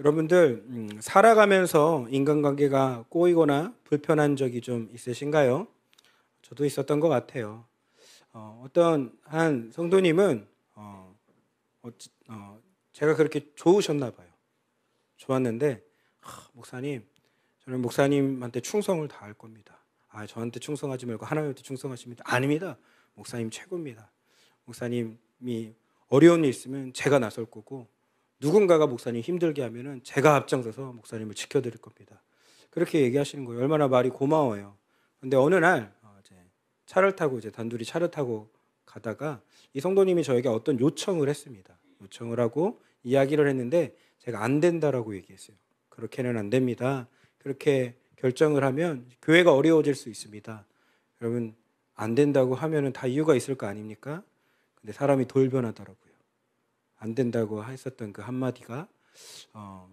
여러분들 살아가면서 인간관계가 꼬이거나 불편한 적이 좀 있으신가요? 저도 있었던 것 같아요. 어떤 한 성도님은 제가 그렇게 좋으셨나 봐요. 좋았는데 목사님, 저는 목사님한테 충성을 다할 겁니다. 저한테 충성하지 말고 하나님한테 충성하십니다. 아닙니다. 목사님 최고입니다. 목사님이 어려운 일 있으면 제가 나설 거고, 누군가가 목사님 힘들게 하면은 제가 앞장서서 목사님을 지켜드릴 겁니다. 그렇게 얘기하시는 거예요. 얼마나 말이 고마워요. 근데 어느 날 차를 타고 단둘이 차를 타고 가다가 이 성도님이 저에게 어떤 요청을 했습니다. 요청을 하고 이야기를 했는데 제가 안 된다라고 얘기했어요. 그렇게는 안 됩니다. 그렇게 결정을 하면 교회가 어려워질 수 있습니다. 여러분, 안 된다고 하면은 다 이유가 있을 거 아닙니까? 근데 사람이 돌변하더라고요. 안 된다고 했었던 그 한마디가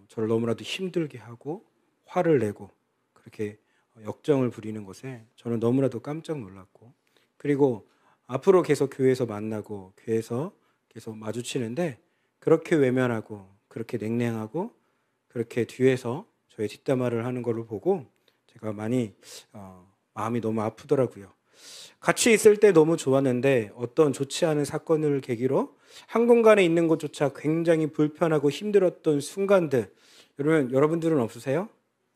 저를 너무나도 힘들게 하고 화를 내고 그렇게 역정을 부리는 것에 저는 너무나도 깜짝 놀랐고, 그리고 앞으로 계속 교회에서 만나고 교회에서 계속 마주치는데 그렇게 외면하고 그렇게 냉랭하고 그렇게 뒤에서 저의 뒷담화를 하는 것을 보고 제가 많이 마음이 너무 아프더라고요. 같이 있을 때 너무 좋았는데 어떤 좋지 않은 사건을 계기로 한 공간에 있는 것조차 굉장히 불편하고 힘들었던 순간들, 여러분들은 없으세요?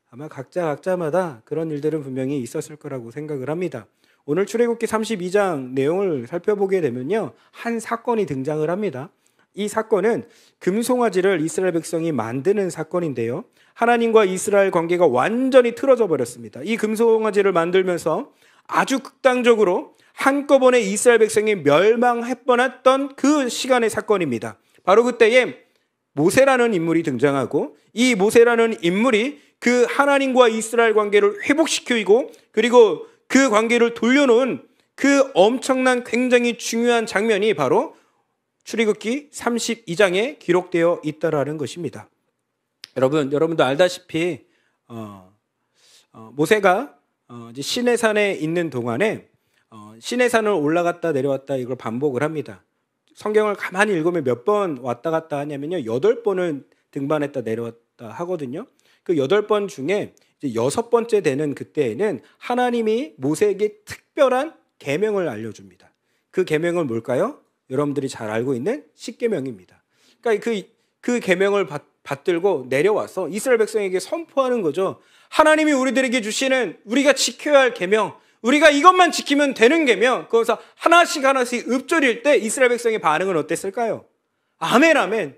아마 각자마다 그런 일들은 분명히 있었을 거라고 생각을 합니다. 오늘 출애굽기 32장 내용을 살펴보게 되면요, 한 사건이 등장을 합니다. 이 사건은 금송아지를 이스라엘 백성이 만드는 사건인데요, 하나님과 이스라엘 관계가 완전히 틀어져 버렸습니다. 이 금송아지를 만들면서 아주 극단적으로 한꺼번에 이스라엘 백성이 멸망할 뻔했던 그 시간의 사건입니다. 바로 그때에 모세라는 인물이 등장하고, 이 모세라는 인물이 그 하나님과 이스라엘 관계를 회복시키고 그리고 그 관계를 돌려놓은 그 엄청난 굉장히 중요한 장면이 바로 출애굽기 32장에 기록되어 있다라는 것입니다. 여러분도 알다시피 모세가 이제 시내산에 있는 동안에 시내산을 올라갔다 내려왔다 이걸 반복을 합니다. 성경을 가만히 읽으면 몇 번 왔다 갔다 하냐면요, 8번을 등반했다 내려왔다 하거든요. 그 8번 중에 이제 6번째 되는 그때에는 하나님이 모세에게 특별한 계명을 알려줍니다. 그 계명은 뭘까요? 여러분들이 잘 알고 있는 십계명입니다. 그러니까 그 계명을 받들고 내려와서 이스라엘 백성에게 선포하는 거죠. 하나님이 우리들에게 주시는 우리가 지켜야 할 계명, 우리가 이것만 지키면 되는 계명, 거기서 하나씩 읊조릴 때 이스라엘 백성의 반응은 어땠을까요? 아멘, 아멘.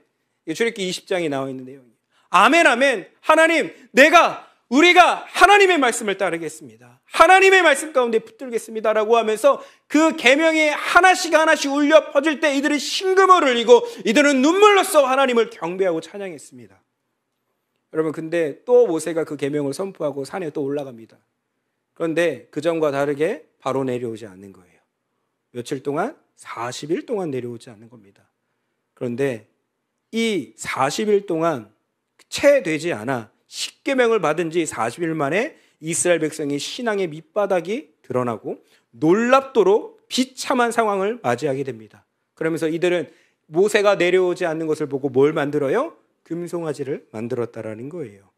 출애굽기 20장에 나와 있는 내용이에요. 아멘, 아멘. 하나님, 우리가 하나님의 말씀을 따르겠습니다. 하나님의 말씀 가운데 붙들겠습니다라고 하면서 그 계명이 하나씩 울려 퍼질 때 이들은 신금을 흘리고 이들은 눈물로써 하나님을 경배하고 찬양했습니다. 여러분, 근데 또 모세가 그 계명을 선포하고 산에 또 올라갑니다. 그런데 그전과 다르게 바로 내려오지 않는 거예요. 며칠 동안? 40일 동안 내려오지 않는 겁니다. 그런데 이 40일 동안 채 되지 않아 십계명을 받은 지 40일 만에 이스라엘 백성이 신앙의 밑바닥이 드러나고 놀랍도록 비참한 상황을 맞이하게 됩니다. 그러면서 이들은 모세가 내려오지 않는 것을 보고 뭘 만들어요? 금송아지를 만들었다라는 거예요.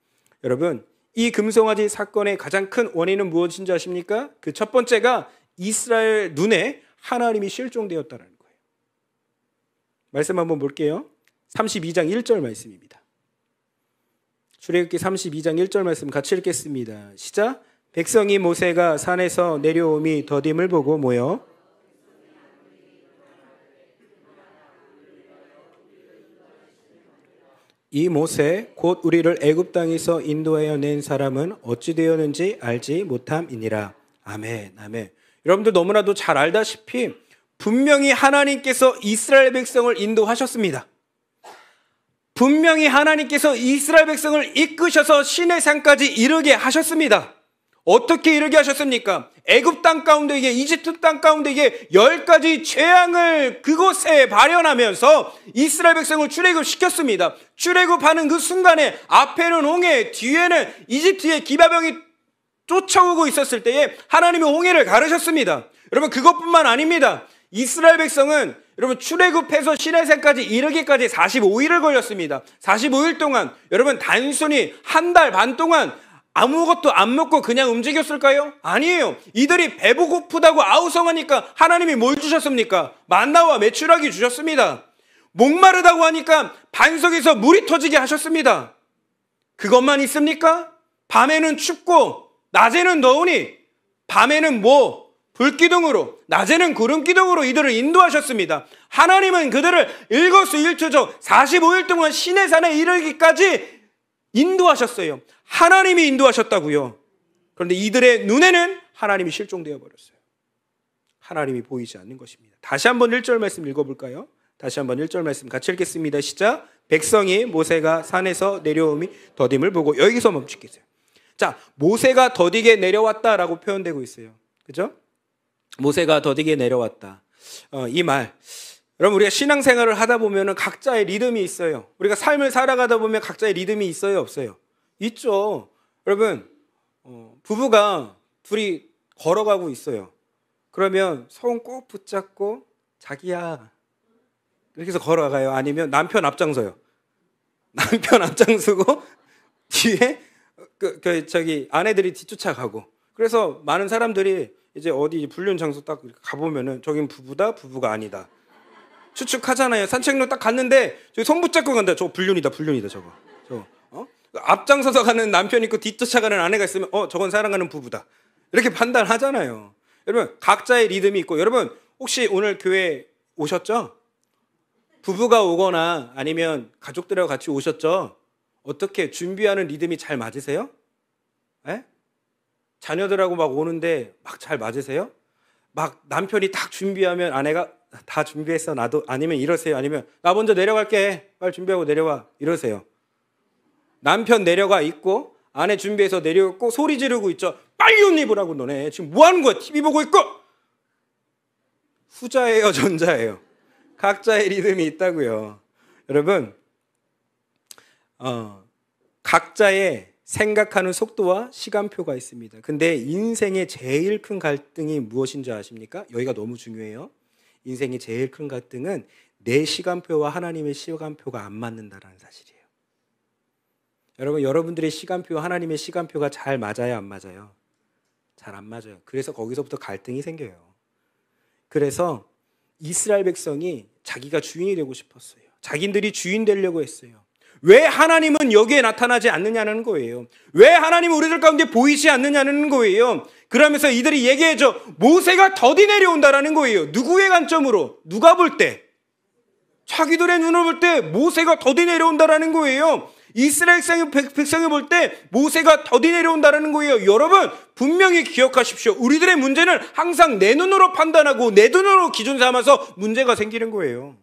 여러분, 이 금송아지 사건의 가장 큰 원인은 무엇인지 아십니까? 그 첫 번째가 이스라엘 눈에 하나님이 실종되었다는 거예요. 말씀 한번 볼게요. 32장 1절 말씀입니다. 출애굽기 32장 1절 말씀 같이 읽겠습니다. 시작. 백성이 모세가 산에서 내려옴이 더딤을 보고 모여 이 모세 곧 우리를 애굽 땅에서 인도하여 낸 사람은 어찌 되었는지 알지 못함이니라. 아멘, 아멘. 여러분들 너무나도 잘 알다시피 분명히 하나님께서 이스라엘 백성을 인도하셨습니다. 분명히 하나님께서 이스라엘 백성을 이끄셔서 시내산까지 이르게 하셨습니다. 어떻게 이르게 하셨습니까? 애굽 땅 가운데 이집트 땅 가운데 10가지 재앙을 그곳에 발현하면서 이스라엘 백성을 출애굽시켰습니다. 출애굽하는 그 순간에 앞에는 홍해, 뒤에는 이집트의 기바병이 쫓아오고 있었을 때에 하나님이 홍해를 가르셨습니다. 여러분, 그것뿐만 아닙니다. 이스라엘 백성은 여러분 출애굽해서 시내산까지 이르기까지 45일을 걸렸습니다. 45일 동안 여러분 단순히 한 달 반 동안 아무것도 안 먹고 그냥 움직였을까요? 아니에요. 이들이 배고프다고 아우성하니까 하나님이 뭘 주셨습니까? 만나와 메추라기 주셨습니다. 목마르다고 하니까 반석에서 물이 터지게 하셨습니다. 그것만 있습니까? 밤에는 춥고 낮에는 더우니 밤에는 불기둥으로 낮에는 구름기둥으로 이들을 인도하셨습니다. 하나님은 그들을 일거수일투족 45일 동안 시내산에 이르기까지 인도하셨어요. 하나님이 인도하셨다고요. 그런데 이들의 눈에는 하나님이 실종되어 버렸어요. 하나님이 보이지 않는 것입니다. 다시 한번 1절 말씀 읽어볼까요? 다시 한번 1절 말씀 같이 읽겠습니다. 시작. 백성이 모세가 산에서 내려옴이 더딤을 보고, 여기서 멈추겠어요. 자, 모세가 더디게 내려왔다라고 표현되고 있어요. 그죠? 모세가 더디게 내려왔다. 이 말, 여러분 우리가 신앙생활을 하다 보면 각자의 리듬이 있어요. 우리가 삶을 살아가다 보면 각자의 리듬이 있어요, 없어요? 있죠. 여러분 부부가 둘이 걸어가고 있어요. 그러면 손 꼭 붙잡고 자기야 이렇게 해서 걸어가요? 아니면 남편 앞장서요? 남편 앞장서고 뒤에 아내들이 뒤쫓아가고. 그래서 많은 사람들이 이제 어디 불륜 장소 딱 가보면은 저긴 부부다, 부부가 아니다 추측하잖아요. 산책로 딱 갔는데 저기 손 붙잡고 간다. 저거 불륜이다 저거. 앞장서서 가는 남편 있고 뒤쫓아가는 아내가 있으면 저건 사랑하는 부부다 이렇게 판단하잖아요. 여러분 각자의 리듬이 있고, 여러분 혹시 오늘 교회 오셨죠? 부부가 오거나 아니면 가족들하고 같이 오셨죠? 어떻게 준비하는 리듬이 잘 맞으세요? 에? 자녀들하고 막 오는데 막 잘 맞으세요? 막 남편이 딱 준비하면 아내가 다 준비했어 나도, 아니면 이러세요? 아니면 나 먼저 내려갈게 빨리 준비하고 내려와 이러세요? 남편 내려가 있고 아내 준비해서 내려오고 소리 지르고 있죠. 빨리 옷 입으라고. 너네 지금 뭐 하는 거야? TV 보고 있고. 후자예요, 전자예요? 각자의 리듬이 있다고요. 여러분 각자의 생각하는 속도와 시간표가 있습니다. 근데 인생의 제일 큰 갈등이 무엇인지 아십니까? 여기가 너무 중요해요. 인생의 제일 큰 갈등은 내 시간표와 하나님의 시간표가 안 맞는다는 사실이에요. 여러분, 여러분들의 시간표와 하나님의 시간표가 잘 맞아요, 안 맞아요? 잘 안 맞아요. 그래서 거기서부터 갈등이 생겨요. 그래서 이스라엘 백성이 자기가 주인이 되고 싶었어요. 자기들이 주인 되려고 했어요. 왜 하나님은 여기에 나타나지 않느냐는 거예요. 왜 하나님은 우리들 가운데 보이지 않느냐는 거예요. 그러면서 이들이 얘기해줘. 모세가 더디 내려온다라는 거예요. 누구의 관점으로? 누가 볼 때? 자기들의 눈을 볼 때 모세가 더디 내려온다라는 거예요. 이스라엘 백성이 볼 때 모세가 더디 내려온다라는 거예요. 여러분 분명히 기억하십시오. 우리들의 문제는 항상 내 눈으로 판단하고 내 눈으로 기준 삼아서 문제가 생기는 거예요.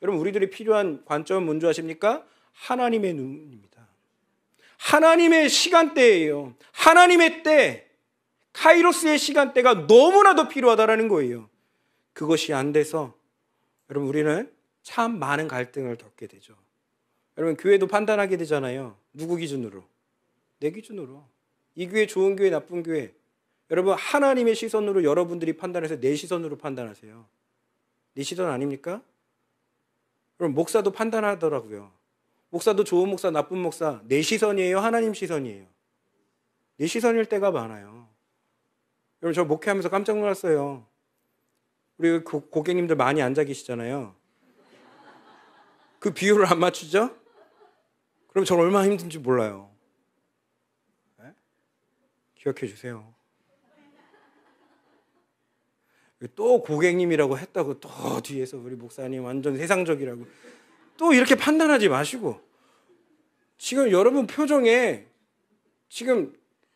여러분 우리들이 필요한 관점은 뭔지 아십니까? 하나님의 눈입니다. 하나님의 시간대예요. 하나님의 때, 카이로스의 시간대가 너무나도 필요하다라는 거예요. 그것이 안 돼서 여러분 우리는 참 많은 갈등을 겪게 되죠. 여러분 교회도 판단하게 되잖아요. 누구 기준으로? 내 기준으로. 이 교회 좋은 교회, 나쁜 교회. 여러분 하나님의 시선으로 여러분들이 판단해서 내 시선으로 판단하세요. 내 시선 아닙니까? 여러분 목사도 판단하더라고요. 목사도 좋은 목사, 나쁜 목사, 내 시선이에요? 하나님 시선이에요? 내 시선일 때가 많아요. 여러분 저 목회하면서 깜짝 놀랐어요. 우리 고객님들 많이 앉아 계시잖아요. 그 비율을 안 맞추죠? 그럼 저 얼마나 힘든지 몰라요. 네? 기억해 주세요. 또 고객님이라고 했다고 또 뒤에서 우리 목사님 완전 세상적이라고 또 이렇게 판단하지 마시고, 지금 여러분 표정에 지금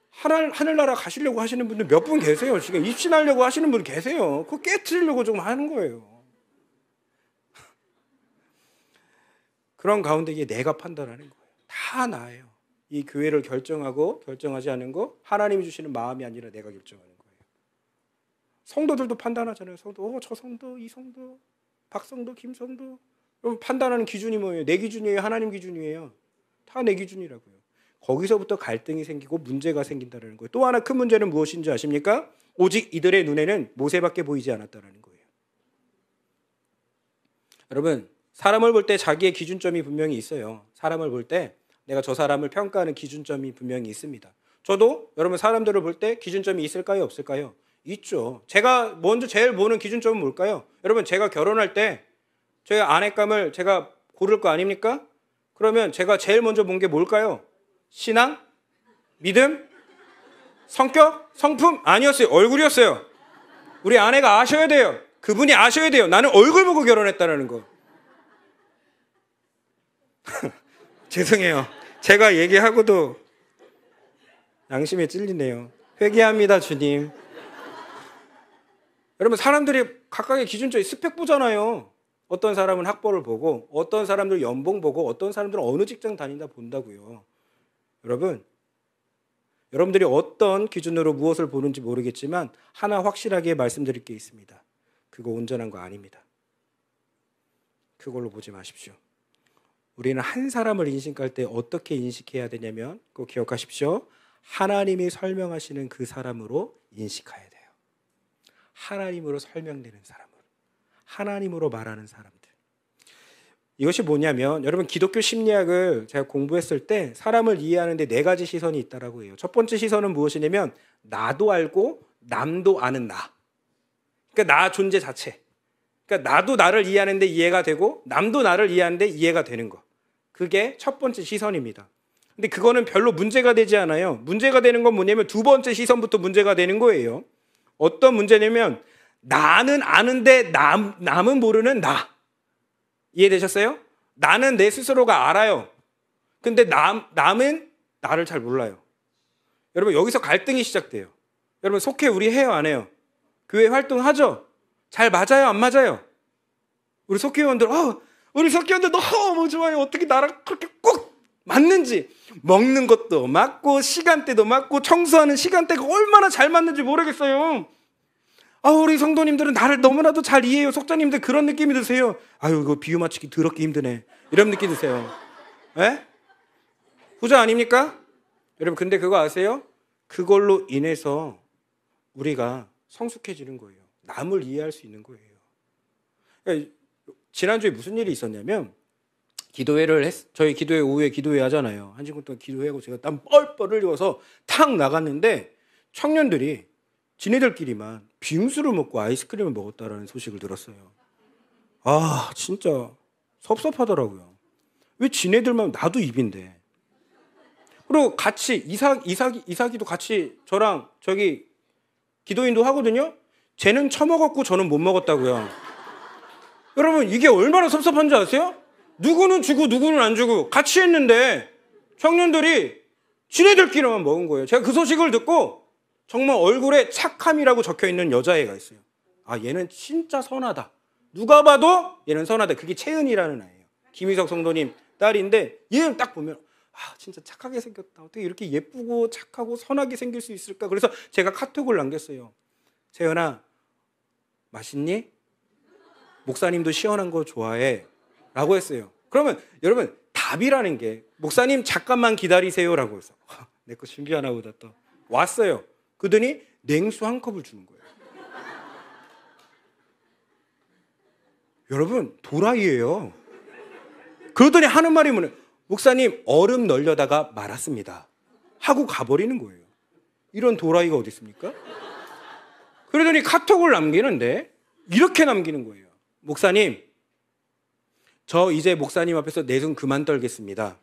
하늘나라 가시려고 하시는 분들 몇 분 계세요. 지금 입신하려고 하시는 분 계세요. 그거 깨트리려고 좀 하는 거예요. 그런 가운데 이게 내가 판단하는 거예요. 다 나예요. 이 교회를 결정하고 결정하지 않은 거 하나님이 주시는 마음이 아니라 내가 결정하는 거예요. 성도들도 판단하잖아요. 성도, 저 성도, 이 성도, 박성도, 김성도. 그럼 판단하는 기준이 뭐예요? 내 기준이에요? 하나님 기준이에요? 다 내 기준이라고요. 거기서부터 갈등이 생기고 문제가 생긴다는 거예요. 또 하나 큰 문제는 무엇인지 아십니까? 오직 이들의 눈에는 모세밖에 보이지 않았다는 거예요. 여러분, 사람을 볼 때 자기의 기준점이 분명히 있어요. 사람을 볼 때 내가 저 사람을 평가하는 기준점이 분명히 있습니다. 저도 여러분 사람들을 볼 때 기준점이 있을까요? 없을까요? 있죠. 제가 먼저 제일 보는 기준점은 뭘까요? 여러분, 제가 결혼할 때 제가 아내감을 제가 고를 거 아닙니까? 그러면 제가 제일 먼저 본 게 뭘까요? 신앙? 믿음? 성격? 성품? 아니었어요. 얼굴이었어요. 우리 아내가 아셔야 돼요. 그분이 아셔야 돼요. 나는 얼굴 보고 결혼했다는 거. 죄송해요. 제가 얘기하고도 양심에 찔리네요. 회개합니다, 주님. 여러분, 사람들이 각각의 기준점이 스펙 보잖아요. 어떤 사람은 학벌을 보고, 어떤 사람들은 연봉 보고, 어떤 사람들은 어느 직장 다닌다 본다고요. 여러분, 여러분들이 어떤 기준으로 무엇을 보는지 모르겠지만 하나 확실하게 말씀드릴 게 있습니다. 그거 온전한 거 아닙니다. 그걸로 보지 마십시오. 우리는 한 사람을 인식할 때 어떻게 인식해야 되냐면 꼭 기억하십시오. 하나님이 설명하시는 그 사람으로 인식해야 돼요. 하나님으로 설명되는 사람으로. 하나님으로 말하는 사람들. 이것이 뭐냐면 여러분, 기독교 심리학을 제가 공부했을 때 사람을 이해하는데 4가지 시선이 있다라고 해요. 첫 번째 시선은 무엇이냐면 나도 알고 남도 아는 나. 그러니까 나 존재 자체. 그러니까 나도 나를 이해하는데 이해가 되고 남도 나를 이해하는데 이해가 되는 거. 그게 첫 번째 시선입니다. 근데 그거는 별로 문제가 되지 않아요. 문제가 되는 건 뭐냐면 두 번째 시선부터 문제가 되는 거예요. 어떤 문제냐면 나는 아는데 남은 모르는 나. 이해되셨어요? 나는 내 스스로가 알아요. 근데 남은 나를 잘 몰라요. 여러분, 여기서 갈등이 시작돼요. 여러분, 속해 우리 해요, 안 해요? 교회 활동하죠? 잘 맞아요, 안 맞아요? 우리 속회원들, 우리 속회원들 너무 좋아요. 어떻게 나랑 그렇게 꼭 맞는지. 먹는 것도 맞고 시간대도 맞고 청소하는 시간대가 얼마나 잘 맞는지 모르겠어요. 우리 성도님들은 나를 너무나도 잘 이해해요. 속자님들 그런 느낌이 드세요. 이거 비유 맞추기 더럽게 힘드네. 이런 느낌 드세요. 에? 후자 아닙니까? 여러분, 근데 그거 아세요? 그걸로 인해서 우리가 성숙해지는 거예요. 남을 이해할 수 있는 거예요. 그러니까 지난주에 무슨 일이 있었냐면 저희 기도회 오후에 기도회 하잖아요. 1시간 동안 기도회하고 제가 땀 뻘뻘 흘려서 탁 나갔는데 청년들이 지네들끼리만 빙수를 먹고 아이스크림을 먹었다라는 소식을 들었어요. 진짜 섭섭하더라고요. 왜 지네들만, 나도 입인데. 그리고 같이 이삭이도 같이 저랑 저기 기도인도 하거든요. 쟤는 처먹었고 저는 못 먹었다고요. 여러분, 이게 얼마나 섭섭한지 아세요? 누구는 주고 누구는 안 주고 같이 했는데 청년들이 지네들끼리만 먹은 거예요. 제가 그 소식을 듣고 정말 얼굴에 착함이라고 적혀있는 여자애가 있어요. 얘는 진짜 선하다. 누가 봐도 얘는 선하다. 그게 채은이라는 아이예요. 김희석 성도님 딸인데 얘는 딱 보면 진짜 착하게 생겼다. 어떻게 이렇게 예쁘고 착하고 선하게 생길 수 있을까? 그래서 제가 카톡을 남겼어요. 채은아, 맛있니? 목사님도 시원한 거 좋아해. 라고 했어요. 그러면 여러분, 답이라는 게 목사님 잠깐만 기다리세요 라고 해서 내 거 준비하나 보다 또 왔어요. 그러더니 냉수 한 컵을 주는 거예요. 여러분, 도라이예요. 그러더니 하는 말이 뭐냐, 목사님 얼음 널려다가 말았습니다 하고 가버리는 거예요. 이런 도라이가 어디 있습니까? 그러더니 카톡을 남기는데 이렇게 남기는 거예요. 목사님, 저 이제 목사님 앞에서 내숭 그만 떨겠습니다.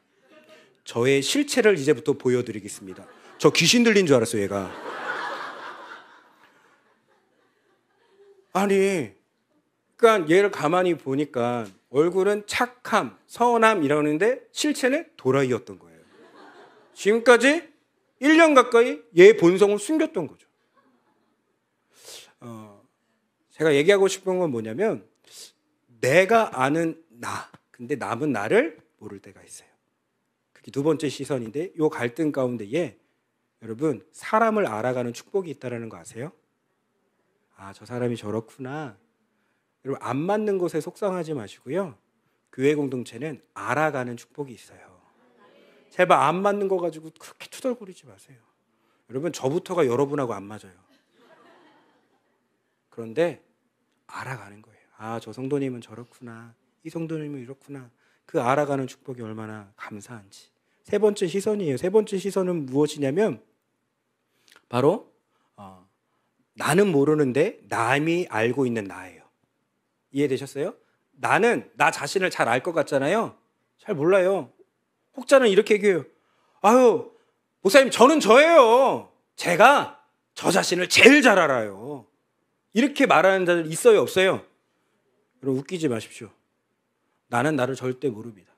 저의 실체를 이제부터 보여드리겠습니다. 저 귀신 들린 줄 알았어요, 얘가. 그러니까 얘를 가만히 보니까 얼굴은 착함, 선함 이러는데 실체는 도라이였던 거예요. 지금까지 1년 가까이 얘의 본성을 숨겼던 거죠. 제가 얘기하고 싶은 건 뭐냐면 내가 아는 나, 근데 남은 나를 모를 때가 있어요. 그게 두 번째 시선인데 이 갈등 가운데에 여러분, 사람을 알아가는 축복이 있다는 거 아세요? 저 사람이 저렇구나. 여러분, 안 맞는 곳에 속상하지 마시고요. 교회 공동체는 알아가는 축복이 있어요. 제발 안 맞는 거 가지고 그렇게 투덜거리지 마세요. 여러분, 저부터가 여러분하고 안 맞아요. 그런데 알아가는 거예요. 저 성도님은 저렇구나. 이 정도면 이렇구나. 그 알아가는 축복이 얼마나 감사한지. 세 번째 시선이에요. 세 번째 시선은 무엇이냐면 바로 나는 모르는데 남이 알고 있는 나예요. 이해되셨어요? 나는 나 자신을 잘 알 것 같잖아요. 잘 몰라요. 혹자는 이렇게 얘기해요. 아유, 목사님 저는 저예요. 제가 저 자신을 제일 잘 알아요. 이렇게 말하는 자들 있어요, 없어요? 여러분 웃기지 마십시오. 나는 나를 절대 모릅니다.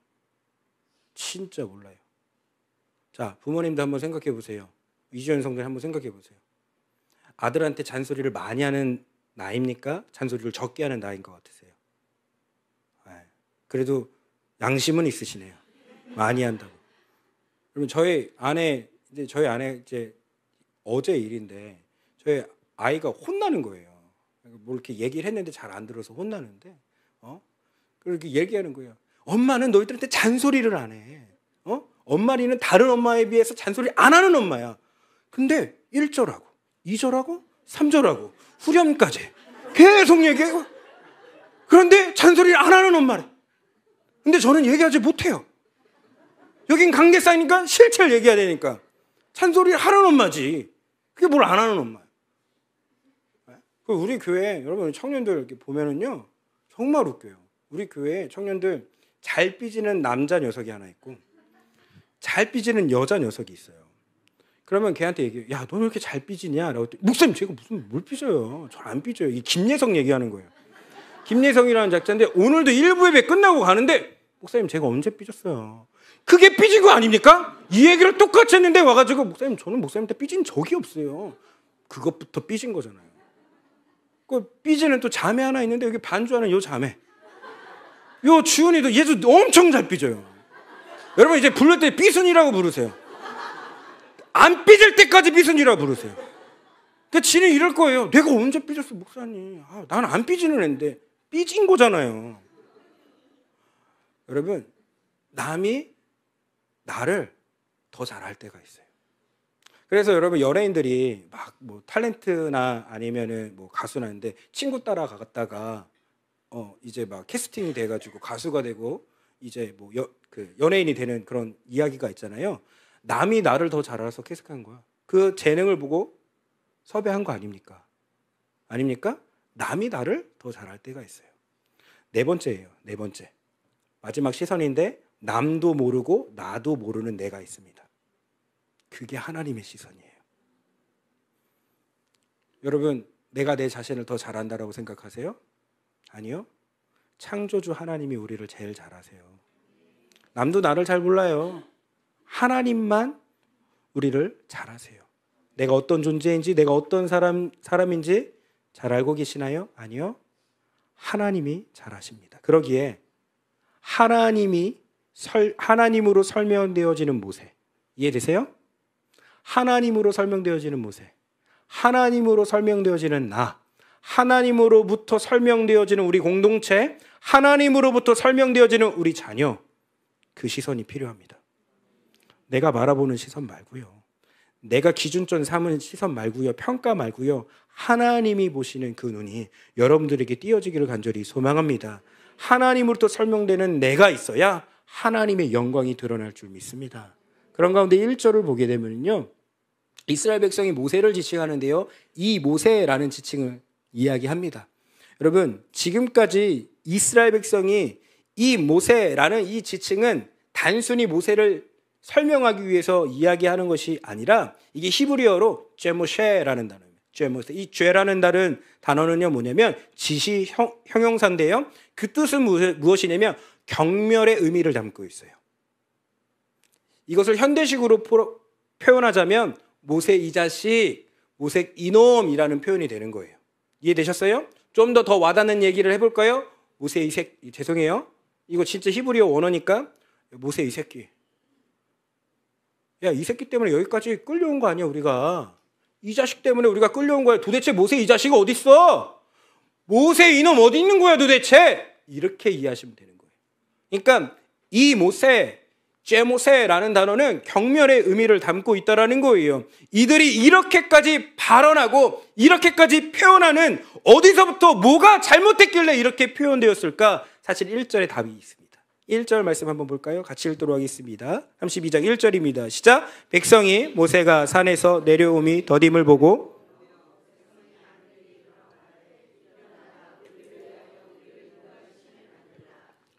진짜 몰라요. 자, 부모님도 한번 생각해 보세요. 이주연 성도님 한번 생각해 보세요. 아들한테 잔소리를 많이 하는 나이입니까? 잔소리를 적게 하는 나이인 것 같으세요? 그래도 양심은 있으시네요. 많이 한다고. 그러면 저희 아내 이제 어제 일인데 저희 아이가 혼나는 거예요. 뭐 이렇게 얘기를 했는데 잘 안 들어서 혼나는데, 그렇게 얘기하는 거예요. 엄마는 너희들한테 잔소리를 안 해. 엄마리는 다른 엄마에 비해서 잔소리 안 하는 엄마야. 근데 1절하고 2절하고 3절하고 후렴까지 계속 얘기해요. 그런데 잔소리를 안 하는 엄마래. 근데 저는 얘기하지 못해요. 여긴 관계 쌓이니까 실체를 얘기해야 되니까. 잔소리를 하는 엄마지. 그게 뭘 안 하는 엄마야. 우리 교회 여러분 청년들 이렇게 보면은요 정말 웃겨요. 우리 교회 청년들 잘 삐지는 남자 녀석이 하나 있고 잘 삐지는 여자 녀석이 있어요. 그러면 걔한테 얘기해요. 야, 너 왜 이렇게 잘 삐지냐? 라고 했더니, 목사님 제가 무슨 뭘 삐져요? 저 안 삐져요. 이 김예성 얘기하는 거예요. 김예성이라는 작자인데 오늘도 일부 예배 끝나고 가는데 목사님 제가 언제 삐졌어요? 그게 삐진 거 아닙니까? 이 얘기를 똑같이 했는데 와가지고 목사님 저는 목사님한테 삐진 적이 없어요. 그것부터 삐진 거잖아요. 그 삐지는 또 자매 하나 있는데 여기 반주하는 요 자매. 요 주은이도 얘도 엄청 잘 삐져요. 여러분 이제 부를 때 삐순이라고 부르세요. 안 삐질 때까지 삐순이라고 부르세요. 그러니까 지는 이럴 거예요. 내가 언제 삐졌어 목사님. 나는 안 삐지는 애인데 삐진 거잖아요. 여러분 남이 나를 더 잘할 때가 있어요. 그래서 여러분 연예인들이 막 뭐 탤런트나 아니면은 뭐 가수나 하는데 친구 따라갔다가 이제 막 캐스팅이 돼가지고 가수가 되고 이제 뭐 연예인이 되는 그런 이야기가 있잖아요. 남이 나를 더 잘 알아서 캐스팅한 거야. 그 재능을 보고 섭외한 거 아닙니까? 아닙니까? 남이 나를 더 잘할 때가 있어요. 네 번째예요. 네 번째. 마지막 시선인데 남도 모르고 나도 모르는 내가 있습니다. 그게 하나님의 시선이에요. 여러분, 내가 내 자신을 더 잘한다라고 생각하세요? 아니요. 창조주 하나님이 우리를 제일 잘 아세요. 남도 나를 잘 몰라요. 하나님만 우리를 잘 아세요. 내가 어떤 존재인지, 내가 어떤 사람인지 잘 알고 계시나요? 아니요. 하나님이 잘 아십니다. 그러기에 하나님으로 설명되어지는 모세. 이해되세요? 하나님으로 설명되어지는 모세. 하나님으로 설명되어지는 나. 하나님으로부터 설명되어지는 우리 공동체. 하나님으로부터 설명되어지는 우리 자녀. 그 시선이 필요합니다. 내가 바라보는 시선 말고요. 내가 기준점 삼은 시선 말고요. 평가 말고요. 하나님이 보시는 그 눈이 여러분들에게 띄어지기를 간절히 소망합니다. 하나님으로부터 설명되는 내가 있어야 하나님의 영광이 드러날 줄 믿습니다. 그런 가운데 1절을 보게 되면요. 이스라엘 백성이 모세를 지칭하는데요. 이 모세라는 지칭을 이야기합니다. 여러분, 지금까지 이스라엘 백성이 이 모세라는 이 지칭은 단순히 모세를 설명하기 위해서 이야기하는 것이 아니라 이게 히브리어로 제모쉐라는 단어입니다. 제모세. 이 죄라는 단어는요 뭐냐면 지시 형용사인데요. 그 뜻은 무엇이냐면 경멸의 의미를 담고 있어요. 이것을 현대식으로 표현하자면 모세 이 자식, 모세 이놈이라는 표현이 되는 거예요. 이해되셨어요? 좀 더 와닿는 얘기를 해볼까요? 모세 이 새끼, 죄송해요. 이거 진짜 히브리어 원어니까 모세 이 새끼. 야, 이 새끼 때문에 여기까지 끌려온 거 아니야 우리가. 이 자식 때문에 우리가 끌려온 거야. 도대체 모세 이 자식이 어디 있어? 모세 이놈 어디 있는 거야 도대체? 이렇게 이해하시면 되는 거예요. 그러니까 이 모세, 제모세라는 단어는 경멸의 의미를 담고 있다라는 거예요. 이들이 이렇게까지 발언하고 이렇게까지 표현하는 어디서부터 뭐가 잘못됐길래 이렇게 표현되었을까 사실 1절에 답이 있습니다. 1절 말씀 한번 볼까요? 같이 읽도록 하겠습니다. 32장 1절입니다. 시작. 백성이 모세가 산에서 내려옴이 더딤을 보고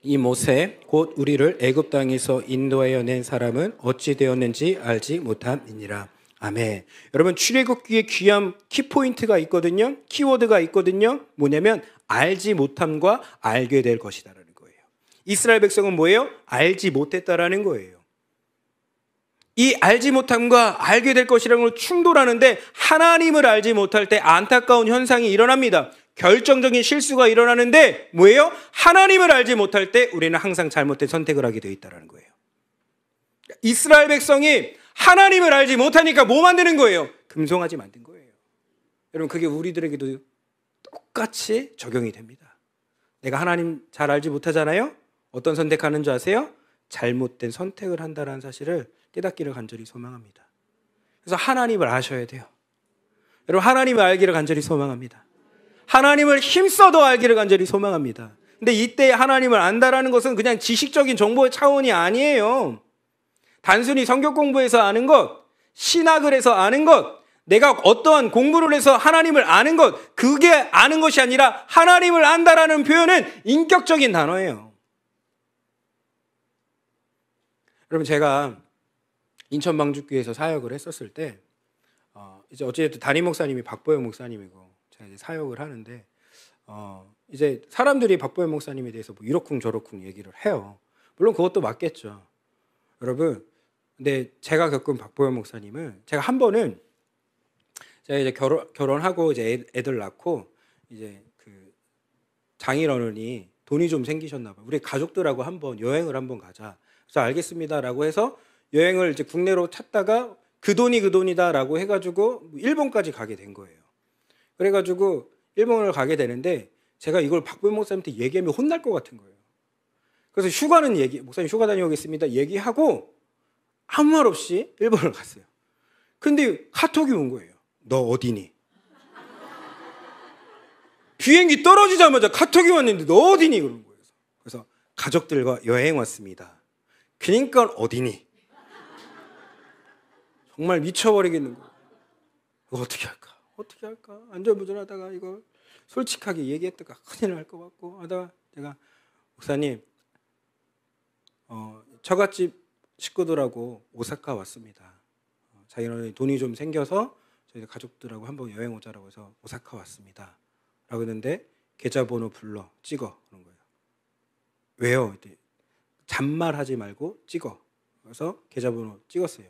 이 모세 곧 우리를 애굽 땅에서 인도하여 낸 사람은 어찌 되었는지 알지 못함이니라. 아멘. 여러분, 출애굽기에 귀한 키포인트가 있거든요. 키워드가 있거든요. 뭐냐면 알지 못함과 알게 될 것이다라는 거예요. 이스라엘 백성은 뭐예요? 알지 못했다라는 거예요. 이 알지 못함과 알게 될 것이라는 걸 충돌하는데 하나님을 알지 못할 때 안타까운 현상이 일어납니다. 결정적인 실수가 일어나는데 뭐예요? 하나님을 알지 못할 때 우리는 항상 잘못된 선택을 하게 되어 있다는 거예요. 이스라엘 백성이 하나님을 알지 못하니까 뭐 만드는 거예요? 금송아지 만든 거예요. 여러분, 그게 우리들에게도 똑같이 적용이 됩니다. 내가 하나님 잘 알지 못하잖아요? 어떤 선택하는 줄 아세요? 잘못된 선택을 한다는 사실을 깨닫기를 간절히 소망합니다. 그래서 하나님을 아셔야 돼요. 여러분, 하나님을 알기를 간절히 소망합니다. 하나님을 힘써도 알기를 간절히 소망합니다. 근데 이때 하나님을 안다라는 것은 그냥 지식적인 정보의 차원이 아니에요. 단순히 성경 공부해서 아는 것, 신학을 해서 아는 것, 내가 어떠한 공부를 해서 하나님을 아는 것, 그게 아는 것이 아니라 하나님을 안다라는 표현은 인격적인 단어예요. 여러분, 제가 인천 방주교회에서 사역을 했었을 때 이제 어쨌든 담임 목사님이 박보영 목사님이고 제가 이제 사역을 하는데 이제 사람들이 박보영 목사님에 대해서 뭐 이러쿵 저러쿵 얘기를 해요. 물론 그것도 맞겠죠. 여러분, 근데 제가 겪은 박보영 목사님은 제가 한 번은 제가 이제 결혼하고 이제 애들 낳고 이제 그 장인어른이 돈이 좀 생기셨나 봐요. 우리 가족들하고 한번 여행을 한번 가자. 그래서 알겠습니다라고 해서 여행을 이제 국내로 찾다가 그 돈이다라고 해가지고 일본까지 가게 된 거예요. 그래가지고 일본을 가게 되는데 제가 이걸 박보영 목사님한테 얘기하면 혼날 것 같은 거예요. 그래서 목사님 휴가 다녀오겠습니다 얘기하고 아무 말 없이 일본을 갔어요. 근데 카톡이 온 거예요. 너 어디니? 비행기 떨어지자마자 카톡이 왔는데 너 어디니? 그런 거예요. 그래서 가족들과 여행 왔습니다. 그러니까 어디니? 정말 미쳐버리겠는 거예요. 이거 어떻게 할까? 안절부절하다가 이거 솔직하게 얘기했다가 큰일 날 것 같고 하다가 제가 목사님 처갓집 식구들하고 오사카 왔습니다. 자기는 돈이 좀 생겨서 저희 가족들하고 한번 여행 오자라고 해서 오사카 왔습니다. 라고 했는데 계좌번호 불러 찍어 그런 거예요. 왜요? 잔말하지 말고 찍어. 그래서 계좌번호 찍었어요.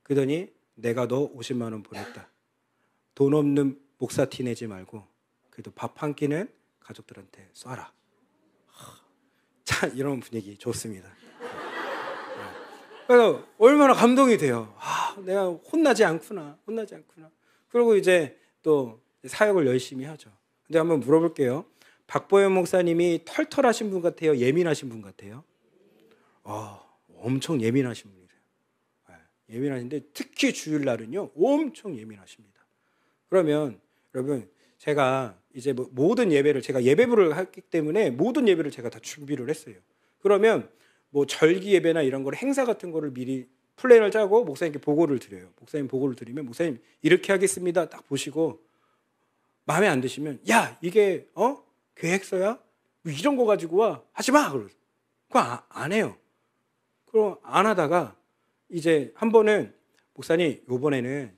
그러더니 내가 너 50만 원 보냈다. 돈 없는 목사 티 내지 말고 그래도 밥 한 끼는 가족들한테 쏴라. 참 이런 분위기 좋습니다. 그래서 얼마나 감동이 돼요. 내가 혼나지 않구나. 그리고 이제 또 사역을 열심히 하죠. 근데 한번 물어볼게요. 박보영 목사님이 털털하신 분 같아요? 예민하신 분 같아요? 엄청 예민하신 분이세요. 예민하신데 특히 주일날은요 엄청 예민하십니다. 그러면 여러분, 제가 이제 모든 예배를 제가 예배부를 했기 때문에 모든 예배를 제가 다 준비를 했어요. 그러면 뭐 절기 예배나 이런 걸 행사 같은 거를 미리 플랜을 짜고 목사님께 보고를 드려요. 목사님 보고를 드리면 목사님 이렇게 하겠습니다. 딱 보시고 마음에 안 드시면 야 이게 계획서야? 뭐 이런 거 가지고 와 하지 마. 그러서 그거 안 해요. 그럼 안 하다가 이제 한 번은 목사님 이번에는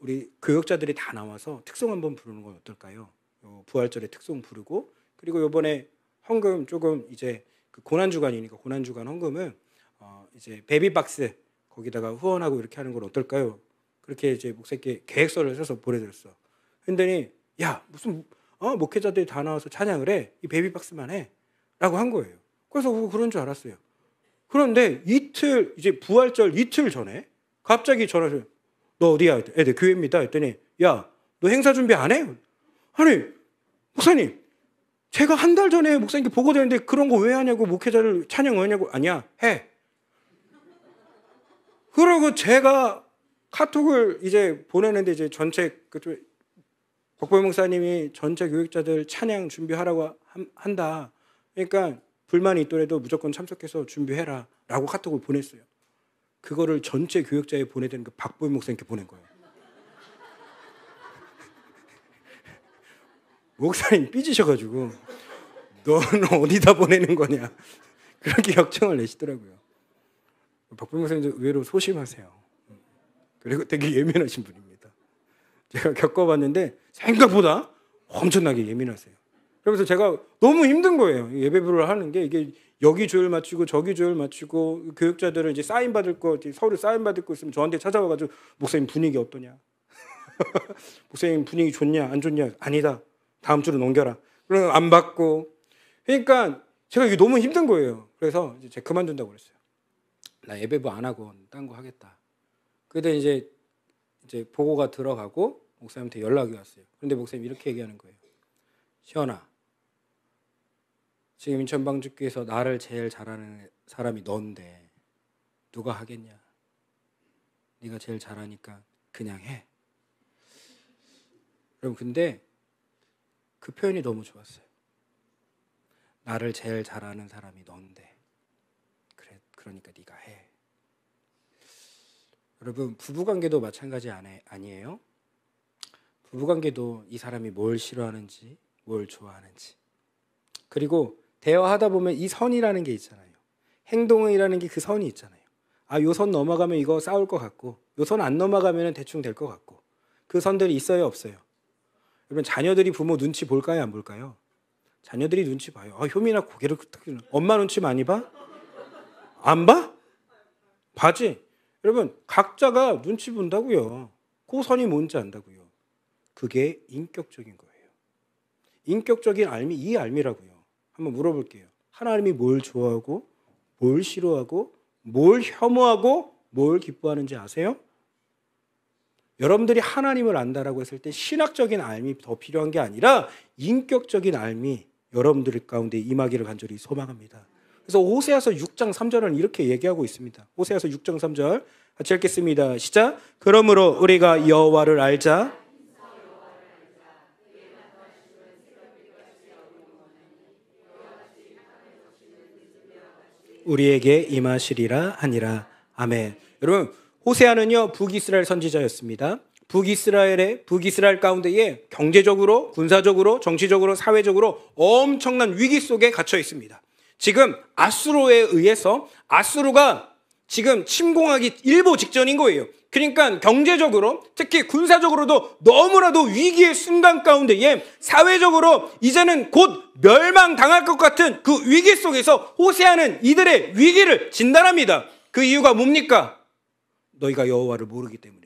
우리 교역자들이 다 나와서 특송 한번 부르는 건 어떨까요? 부활절에 특송 부르고 그리고 이번에 헌금 조금 이제 그 고난주간이니까 고난주간 헌금은 이제 베비박스 거기다가 후원하고 이렇게 하는 건 어떨까요? 그렇게 이제 목사님께 계획서를 써서 보내드렸어. 그랬더니 야 무슨 목회자들이 다 나와서 찬양을 해. 이 베비박스만 해. 라고 한 거예요. 그래서 그런 줄 알았어요. 그런데 이제 부활절 이틀 전에 갑자기 전화를 너 어디야? 애들 교회입니다. 했더니 야 너 행사 준비 안 해? 아니 목사님 제가 한 달 전에 목사님께 보고드렸는데 그런 거 왜 하냐고 목회자를 찬양 왜 하냐고 아니야 해. 그리고 제가 카톡을 이제 보내는데 이제 전체 박보영 목사님이 전체 교육자들 찬양 준비하라고 한다. 그러니까 불만이 있더라도 무조건 참석해서 준비해라 라고 카톡을 보냈어요. 그거를 전체 교역자에 보내야 되는 그 박보임 목사님께 보낸 거예요. 목사님 삐지셔가지고 너는 어디다 보내는 거냐 그렇게 역정을 내시더라고요. 박보임 목사님도 의외로 소심하세요. 그리고 되게 예민하신 분입니다. 제가 겪어봤는데 생각보다 엄청나게 예민하세요. 그러면서 제가 너무 힘든 거예요. 예배부를 하는 게 이게 여기 조율 맞추고 저기 조율 맞추고 교육자들은 이제 사인 받을 거 서류 사인 받을 거 있으면 저한테 찾아와가지고 목사님 분위기 어떠냐? 목사님 분위기 좋냐 안 좋냐? 아니다. 다음 주로 넘겨라. 그러면 안 받고. 그러니까 제가 이게 너무 힘든 거예요. 그래서 이제 제가 그만둔다고 그랬어요. 나 예배부 안 하고 딴 거 하겠다. 그때 이제 보고가 들어가고 목사님한테 연락이 왔어요. 그런데 목사님 이렇게 얘기하는 거예요. 시연아, 지금 인천방주교에서 나를 제일 잘하는 사람이 넌데 누가 하겠냐? 네가 제일 잘하니까 그냥 해. 여러분 근데 그 표현이 너무 좋았어요. 나를 제일 잘하는 사람이 넌데 그래, 그러니까 네가 해. 여러분 부부관계도 마찬가지 아니에요? 부부관계도 이 사람이 뭘 싫어하는지 뭘 좋아하는지 그리고 대화하다 보면 이 선이라는 게 있잖아요. 행동이라는 게 그 선이 있잖아요. 아, 요 선 넘어가면 이거 싸울 것 같고 요 선 안 넘어가면 대충 될 것 같고 그 선들이 있어요 없어요? 여러분 자녀들이 부모 눈치 볼까요 안 볼까요? 자녀들이 눈치 봐요. 아, 효민아 고개를 엄마 눈치 많이 봐? 안 봐? 봐지? 여러분 각자가 눈치 본다고요. 그 선이 뭔지 안다고요. 그게 인격적인 거예요. 인격적인 알미, 이 알미라고요. 한번 물어볼게요. 하나님이 뭘 좋아하고 뭘 싫어하고 뭘 혐오하고 뭘 기뻐하는지 아세요? 여러분들이 하나님을 안다라고 했을 때 신학적인 알미 더 필요한 게 아니라 인격적인 알미 여러분들 가운데 임하기를 간절히 소망합니다. 그래서 호세아서 6장 3절은 이렇게 얘기하고 있습니다. 호세아서 6장 3절 같이 읽겠습니다. 시작. 그러므로 우리가 여호와를 알자. 우리에게 임하시리라 하니라. 아멘. 여러분 호세아는요 북이스라엘 선지자였습니다. 북이스라엘 가운데에 경제적으로, 군사적으로, 정치적으로, 사회적으로 엄청난 위기 속에 갇혀 있습니다. 지금 아수르에 의해서 아수르가 지금 침공하기 일보 직전인 거예요. 그러니까 경제적으로 특히 군사적으로도 너무나도 위기의 순간 가운데에 사회적으로 이제는 곧 멸망당할 것 같은 그 위기 속에서 호세아는 이들의 위기를 진단합니다. 그 이유가 뭡니까? 너희가 여호와를 모르기 때문이다.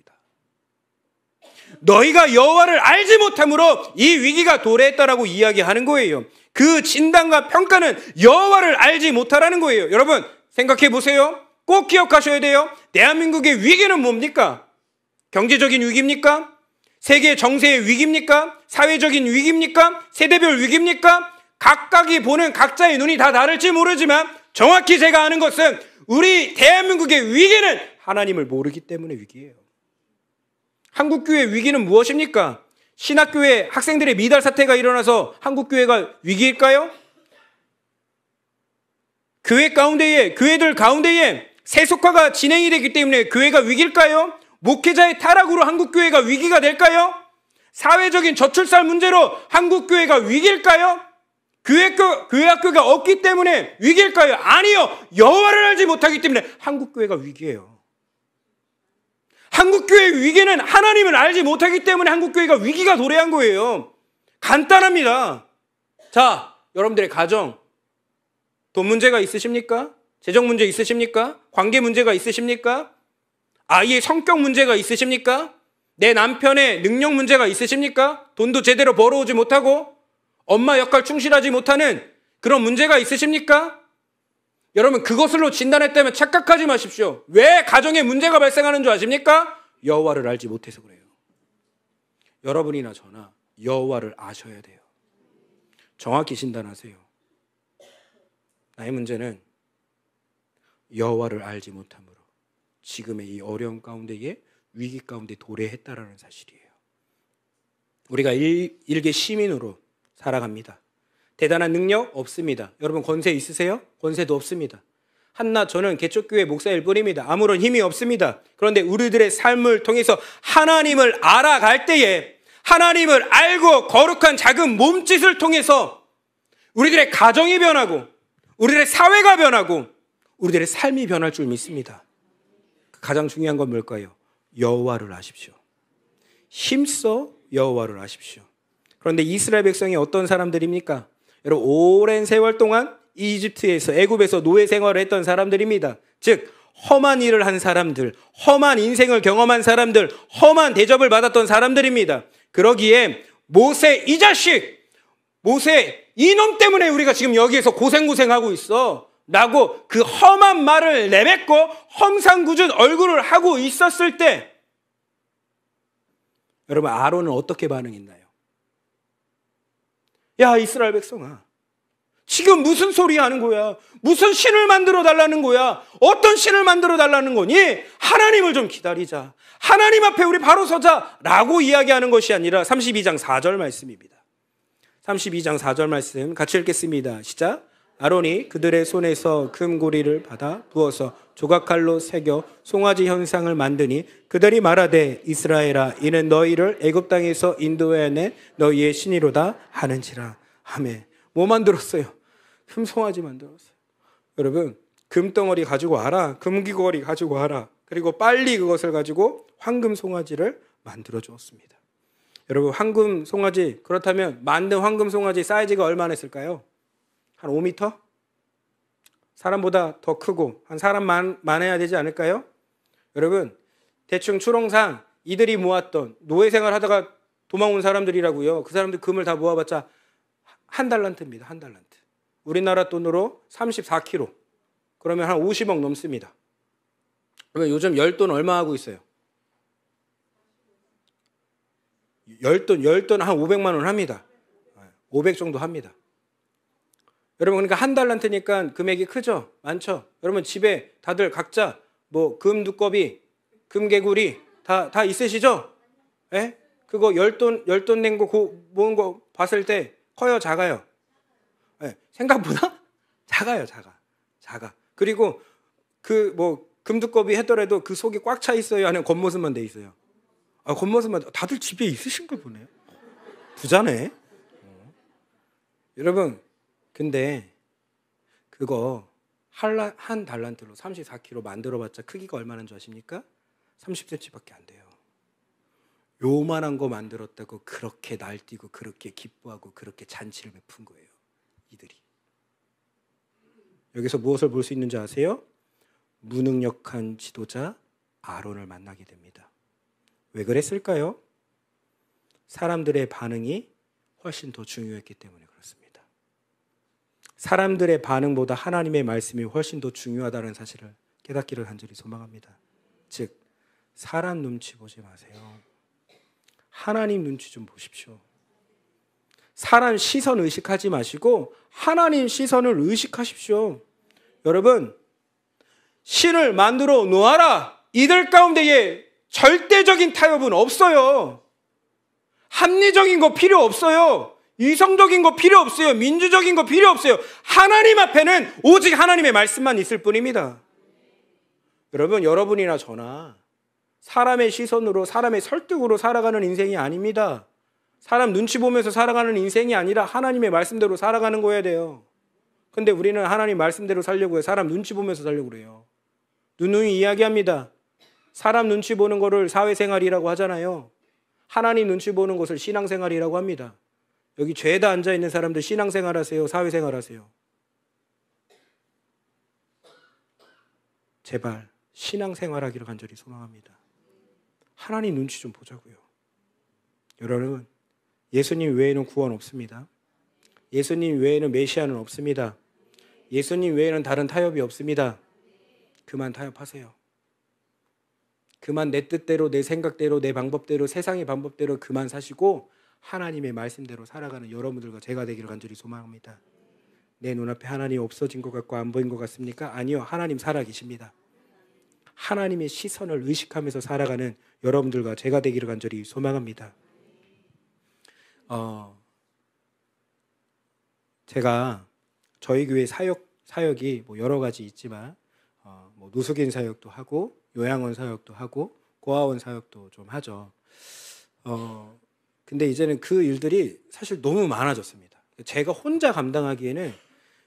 너희가 여호와를 알지 못함으로 이 위기가 도래했다라고 이야기하는 거예요. 그 진단과 평가는 여호와를 알지 못하라는 거예요. 여러분 생각해 보세요. 꼭 기억하셔야 돼요. 대한민국의 위기는 뭡니까? 경제적인 위기입니까? 세계 정세의 위기입니까? 사회적인 위기입니까? 세대별 위기입니까? 각각이 보는 각자의 눈이 다 다를지 모르지만 정확히 제가 아는 것은 우리 대한민국의 위기는 하나님을 모르기 때문에 위기예요. 한국교회 위기는 무엇입니까? 신학교회 학생들의 미달 사태가 일어나서 한국교회가 위기일까요? 교회들 가운데에 세속화가 진행이 되기 때문에 교회가 위기일까요? 목회자의 타락으로 한국교회가 위기가 될까요? 사회적인 저출산 문제로 한국교회가 위기일까요? 교회 학교가 없기 때문에 위기일까요? 아니요. 여호와를 알지 못하기 때문에 한국교회가 위기예요. 한국교회의 위기는 하나님을 알지 못하기 때문에 한국교회가 위기가 도래한 거예요. 간단합니다. 자, 여러분들의 가정, 돈 문제가 있으십니까? 재정 문제 있으십니까? 관계 문제가 있으십니까? 아이의 성격 문제가 있으십니까? 내 남편의 능력 문제가 있으십니까? 돈도 제대로 벌어오지 못하고 엄마 역할 충실하지 못하는 그런 문제가 있으십니까? 여러분 그것으로 진단했다면 착각하지 마십시오. 왜 가정에 문제가 발생하는 줄 아십니까? 여호와를 알지 못해서 그래요. 여러분이나 저나 여호와를 아셔야 돼요. 정확히 진단하세요. 나의 문제는 여호와를 알지 못함으로 지금의 이 어려움 가운데에 위기 가운데 도래했다라는 사실이에요. 우리가 일개 시민으로 살아갑니다. 대단한 능력 없습니다. 여러분 권세 있으세요? 권세도 없습니다. 한낱 저는 개척교회 목사일 뿐입니다. 아무런 힘이 없습니다. 그런데 우리들의 삶을 통해서 하나님을 알아갈 때에 하나님을 알고 거룩한 작은 몸짓을 통해서 우리들의 가정이 변하고 우리들의 사회가 변하고 우리들의 삶이 변할 줄 믿습니다. 가장 중요한 건 뭘까요? 여호와를 아십시오. 힘써 여호와를 아십시오. 그런데 이스라엘 백성이 어떤 사람들입니까? 여러분 오랜 세월 동안 이집트에서 애굽에서 노예 생활을 했던 사람들입니다. 즉 험한 일을 한 사람들, 험한 인생을 경험한 사람들, 험한 대접을 받았던 사람들입니다. 그러기에 모세 이 자식, 모세 이놈 때문에 우리가 지금 여기에서 고생하고 있어 라고 그 험한 말을 내뱉고 험상궂은 얼굴을 하고 있었을 때 여러분 아론은 어떻게 반응했나요? 야 이스라엘 백성아, 지금 무슨 소리 하는 거야? 무슨 신을 만들어 달라는 거야? 어떤 신을 만들어 달라는 거니? 하나님을 좀 기다리자. 하나님 앞에 우리 바로 서자 라고 이야기하는 것이 아니라 32장 4절 말씀입니다. 32장 4절 말씀 같이 읽겠습니다. 시작. 아론이 그들의 손에서 금고리를 받아 부어서 조각칼로 새겨 송아지 형상을 만드니 그들이 말하되 이스라엘아 이는 너희를 애굽 땅에서 인도해낸 너희의 신이로다 하는지라. 아멘. 뭐 만들었어요? 금송아지 만들었어요. 여러분 금덩어리 가지고 와라. 금귀걸이 가지고 와라. 그리고 빨리 그것을 가지고 황금 송아지를 만들어 주었습니다. 여러분 황금 송아지, 그렇다면 만든 황금 송아지 사이즈가 얼마나 했을까요? 한 5m? 사람보다 더 크고 한 사람만 해야 되지 않을까요? 여러분 대충 추론상 이들이 모았던 노예 생활하다가 도망온 사람들이라고요. 그 사람들 금을 다 모아봤자 한 달란트입니다. 한 달란트. 우리나라 돈으로 34kg. 그러면 한 50억 넘습니다. 그러면 요즘 10돈 얼마 하고 있어요? 10돈 한 500만 원 합니다. 500 정도 합니다. 여러분 그러니까 한 달란트니까 금액이 크죠? 많죠? 여러분 집에 다들 각자 뭐 금 두꺼비, 금 개구리 다 있으시죠? 예? 그거 10돈 낸 거 모은 거 봤을 때 커요, 작아요? 네, 생각보다 작아요, 작아. 그리고 그 뭐 금두꺼비 했더라도 그 속이 꽉 차 있어요, 아니면 겉모습만 돼 있어요? 겉모습만. 다들 집에 있으신 걸 보네요. 부자네. 여러분, 근데 그거 한 달란트로 34kg 만들어봤자 크기가 얼마나인 줄 아십니까? 30cm밖에 안 돼요. 요만한 거 만들었다고 그렇게 날뛰고 그렇게 기뻐하고 그렇게 잔치를 베푼 거예요, 이들이. 여기서 무엇을 볼 수 있는지 아세요? 무능력한 지도자 아론을 만나게 됩니다. 왜 그랬을까요? 사람들의 반응이 훨씬 더 중요했기 때문에 그렇습니다. 사람들의 반응보다 하나님의 말씀이 훨씬 더 중요하다는 사실을 깨닫기를 간절히 소망합니다. 즉 사람 눈치 보지 마세요. 하나님 눈치 좀 보십시오. 사람 시선 의식하지 마시고 하나님 시선을 의식하십시오. 여러분, 신을 만들어 놓아라. 이들 가운데에 절대적인 타협은 없어요. 합리적인 거 필요 없어요. 이성적인 거 필요 없어요. 민주적인 거 필요 없어요. 하나님 앞에는 오직 하나님의 말씀만 있을 뿐입니다. 여러분, 여러분이나 저나 사람의 시선으로, 사람의 설득으로 살아가는 인생이 아닙니다. 사람 눈치 보면서 살아가는 인생이 아니라 하나님의 말씀대로 살아가는 거여야 돼요. 근데 우리는 하나님 말씀대로 살려고 해요. 사람 눈치 보면서 살려고 그래요. 누누이 이야기합니다. 사람 눈치 보는 거를 사회생활이라고 하잖아요. 하나님 눈치 보는 것을 신앙생활이라고 합니다. 여기 죄다 앉아있는 사람들 신앙생활 하세요? 사회생활 하세요? 제발 신앙생활하기를 간절히 소망합니다. 하나님 눈치 좀 보자고요. 여러분, 예수님 외에는 구원 없습니다. 예수님 외에는 메시아는 없습니다. 예수님 외에는 다른 타협이 없습니다. 그만 타협하세요. 그만 내 뜻대로, 내 생각대로, 내 방법대로, 세상의 방법대로 그만 사시고 하나님의 말씀대로 살아가는 여러분들과 제가 되기를 간절히 소망합니다. 내 눈앞에 하나님이 없어진 것 같고 안 보인 것 같습니까? 아니요, 하나님 살아계십니다. 하나님의 시선을 의식하면서 살아가는 여러분들과 제가 되기를 간절히 소망합니다. 제가 저희 교회 사역이 뭐 여러 가지 있지만 뭐 노숙인 사역도 하고 요양원 사역도 하고 고아원 사역도 좀 하죠. 근데 이제는 그 일들이 사실 너무 많아졌습니다. 제가 혼자 감당하기에는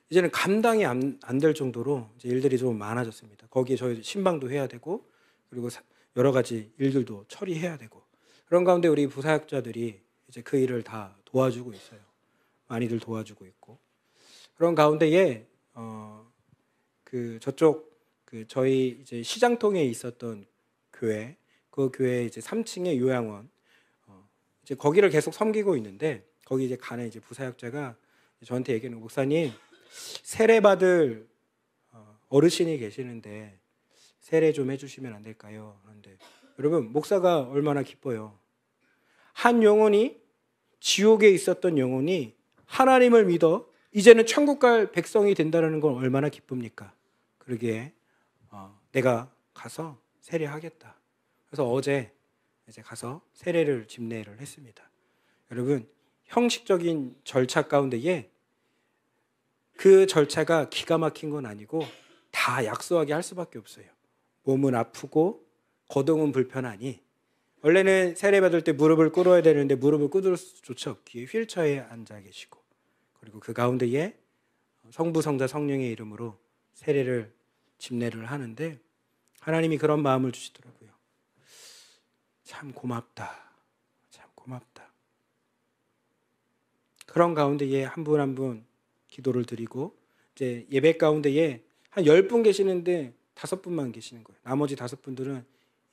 이제는 감당이 안 될 정도로 이제 일들이 좀 많아졌습니다. 거기에 저희 신방도 해야 되고 그리고 여러 가지 일들도 처리해야 되고 그런 가운데 우리 부사역자들이 이제 그 일을 다 도와주고 있어요. 많이들 도와주고 있고 그런 가운데에 저쪽 저희 이제 시장통에 있었던 교회 그 교회 이제 3층의 요양원 이제 거기를 계속 섬기고 있는데 거기 이제 가는 이제 부사역자가 저한테 얘기하는 목사님 세례 받을 어르신이 계시는데 세례 좀 해주시면 안 될까요? 그런데 여러분 목사가 얼마나 기뻐요. 한 영혼이 지옥에 있었던 영혼이 하나님을 믿어 이제는 천국 갈 백성이 된다는 건 얼마나 기쁩니까? 그러기에 내가 가서 세례하겠다. 그래서 어제 이제 가서 세례를 집례를 했습니다. 여러분 형식적인 절차 가운데에 그 절차가 기가 막힌 건 아니고 다 약소하게 할 수밖에 없어요. 몸은 아프고 거동은 불편하니 원래는 세례 받을 때 무릎을 꿇어야 되는데 무릎을 꿇을 수조차 없기에 휠체어에 앉아 계시고 그리고 그 가운데에 성부 성자 성령의 이름으로 세례를 집례를 하는데 하나님이 그런 마음을 주시더라고요. 참 고맙다. 참 고맙다. 그런 가운데에 한 분 한 분 기도를 드리고 이제 예배 가운데에 한 10분 계시는데 5분만 계시는 거예요. 나머지 5분들은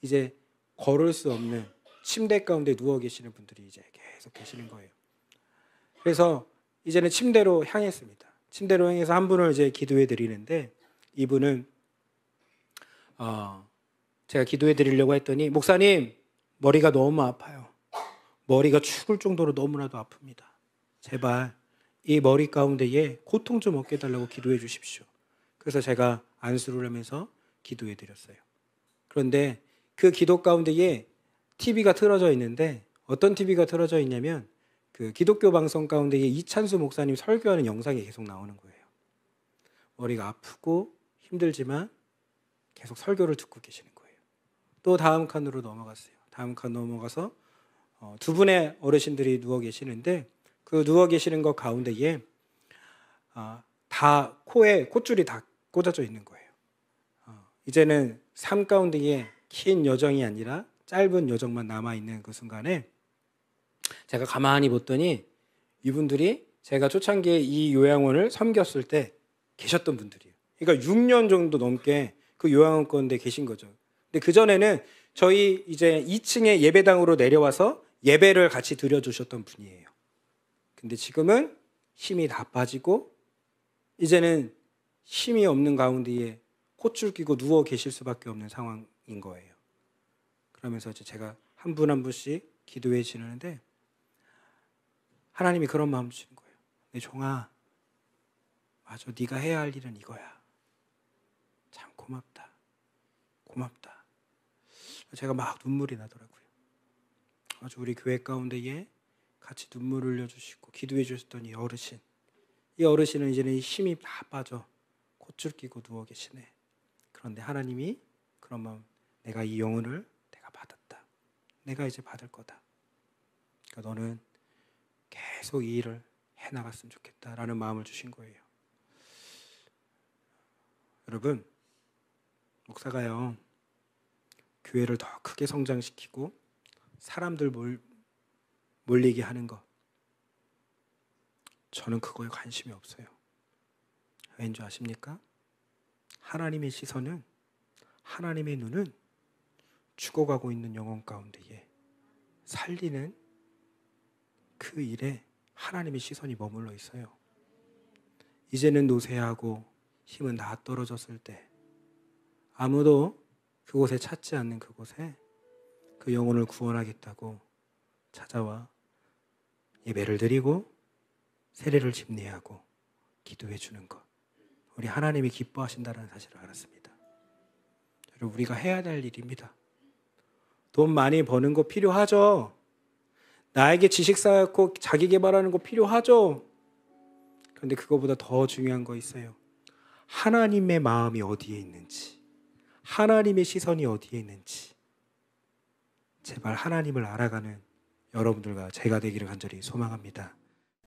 이제 걸을 수 없는 침대 가운데 누워 계시는 분들이 이제 계속 계시는 거예요. 그래서 이제는 침대로 향했습니다. 침대로 향해서 한 분을 이제 기도해 드리는데 이분은 제가 기도해 드리려고 했더니 목사님 머리가 너무 아파요. 머리가 죽을 정도로 너무나도 아픕니다. 제발 이 머리 가운데에 고통 좀 얻게 해달라고 기도해 주십시오. 그래서 제가 안수를 하면서 기도해 드렸어요. 그런데 그 기도 가운데에 TV가 틀어져 있는데 어떤 TV가 틀어져 있냐면 그 기독교 방송 가운데에 이찬수 목사님 설교하는 영상이 계속 나오는 거예요. 머리가 아프고 힘들지만 계속 설교를 듣고 계시는 거예요. 또 다음 칸으로 넘어갔어요. 다음 칸 넘어가서 두 분의 어르신들이 누워 계시는데 그 누워 계시는 것 가운데에 다 코에 콧줄이 다 꽂아져 있는 거예요. 이제는 삶 가운데에 긴 여정이 아니라 짧은 여정만 남아있는 그 순간에 제가 가만히 봤더니 이분들이 제가 초창기에 이 요양원을 섬겼을 때 계셨던 분들이에요. 그러니까 6년 정도 넘게 그 요양원 가운데 계신 거죠. 근데 그전에는 저희 이제 2층에 예배당으로 내려와서 예배를 같이 드려주셨던 분이에요. 근데 지금은 힘이 다 빠지고 이제는 힘이 없는 가운데에 콧줄 끼고 누워 계실 수밖에 없는 상황인 거예요. 그러면서 이제 제가 한 분 한 분씩 기도해 주는데 하나님이 그런 마음 주시는 거예요. 내 종아, 맞아, 네가 해야 할 일은 이거야. 참 고맙다. 고맙다. 제가 막 눈물이 나더라고요. 아주 우리 교회 가운데에 같이 눈물을 흘려주시고 기도해 주셨던 이 어르신. 이 어르신은 이제는 힘이 다 빠져 콧줄 끼고 누워 계시네. 그런데 하나님이 그런 마음, 내가 이 영혼을 내가 받았다. 내가 이제 받을 거다. 그러니까 너는 계속 이 일을 해나갔으면 좋겠다라는 마음을 주신 거예요. 여러분, 목사가요, 교회를 더 크게 성장시키고 사람들 몰리게 하는 것, 저는 그거에 관심이 없어요. 왠 줄 아십니까? 하나님의 시선은, 하나님의 눈은 죽어가고 있는 영혼 가운데에 살리는 그 일에 하나님의 시선이 머물러 있어요. 이제는 노쇠하고 힘은 다 떨어졌을 때 아무도 그곳에 찾지 않는 그곳에 그 영혼을 구원하겠다고 찾아와 예배를 드리고 세례를 집례하고 기도해 주는 것, 우리 하나님이 기뻐하신다는 사실을 알았습니다. 여러분, 우리가 해야 될 일입니다. 돈 많이 버는 거 필요하죠. 나에게 지식 쌓고 자기 개발하는 거 필요하죠. 그런데 그거보다 더 중요한 거 있어요. 하나님의 마음이 어디에 있는지, 하나님의 시선이 어디에 있는지, 제발 하나님을 알아가는 여러분들과 제가 되기를 간절히 소망합니다.